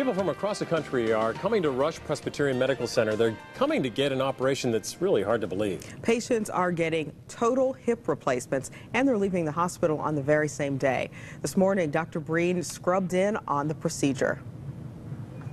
People from across the country are coming to Rush Presbyterian Medical Center. They're coming to get an operation that's really hard to believe. Patients are getting total hip replacements, and they're leaving the hospital on the very same day. This morning, Dr. Breen scrubbed in on the procedure.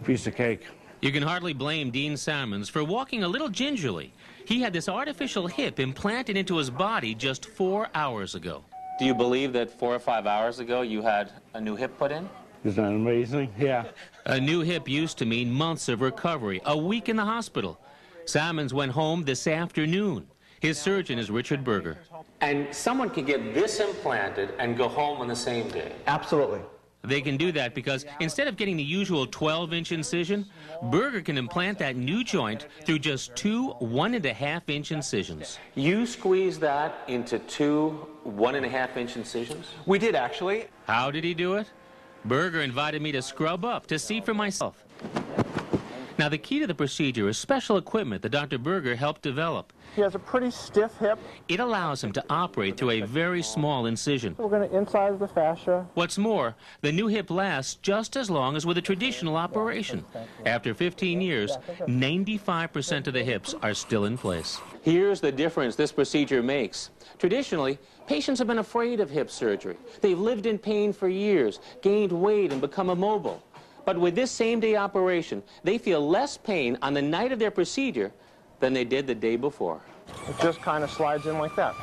Piece of cake. You can hardly blame Dean Salmons for walking a little gingerly. He had this artificial hip implanted into his body just 4 hours ago. Do you believe that 4 or 5 hours ago you had a new hip put in? Isn't that amazing? Yeah. A new hip used to mean months of recovery, a week in the hospital. Salmons went home this afternoon. His surgeon is Richard Berger. And someone can get this implanted and go home on the same day? Absolutely. They can do that because instead of getting the usual 12-inch incision, Berger can implant that new joint through just two 1.5-inch incisions. You squeeze that into two 1.5-inch incisions? We did, actually. How did he do it? Berger invited me to scrub up to see for myself. Now, the key to the procedure is special equipment that Dr. Berger helped develop. He has a pretty stiff hip. It allows him to operate through a very small incision. We're going to incise the fascia. What's more, the new hip lasts just as long as with a traditional operation. After 15 years, 95% of the hips are still in place. Here's the difference this procedure makes. Traditionally, patients have been afraid of hip surgery. They've lived in pain for years, gained weight, and become immobile. But with this same-day operation, they feel less pain on the night of their procedure than they did the day before. It just kind of slides in like that.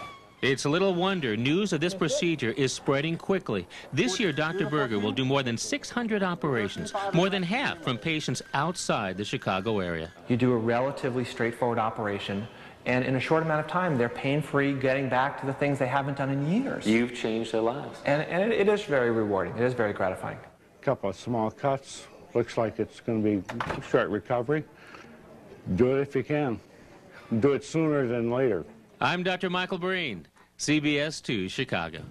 It's little wonder news of this procedure is spreading quickly. This year, Dr. Berger will do more than 600 operations, more than half from patients outside the Chicago area. You do a relatively straightforward operation, and in a short amount of time, they're pain-free, getting back to the things they haven't done in years. You've changed their lives. And it is very rewarding. It is very gratifying. Couple of small cuts. Looks like it's going to be short recovery. Do it if you can. Do it sooner than later. I'm Dr. Michael Breen, CBS2 Chicago.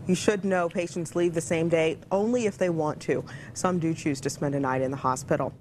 You should know patients leave the same day only if they want to. Some do choose to spend a night in the hospital.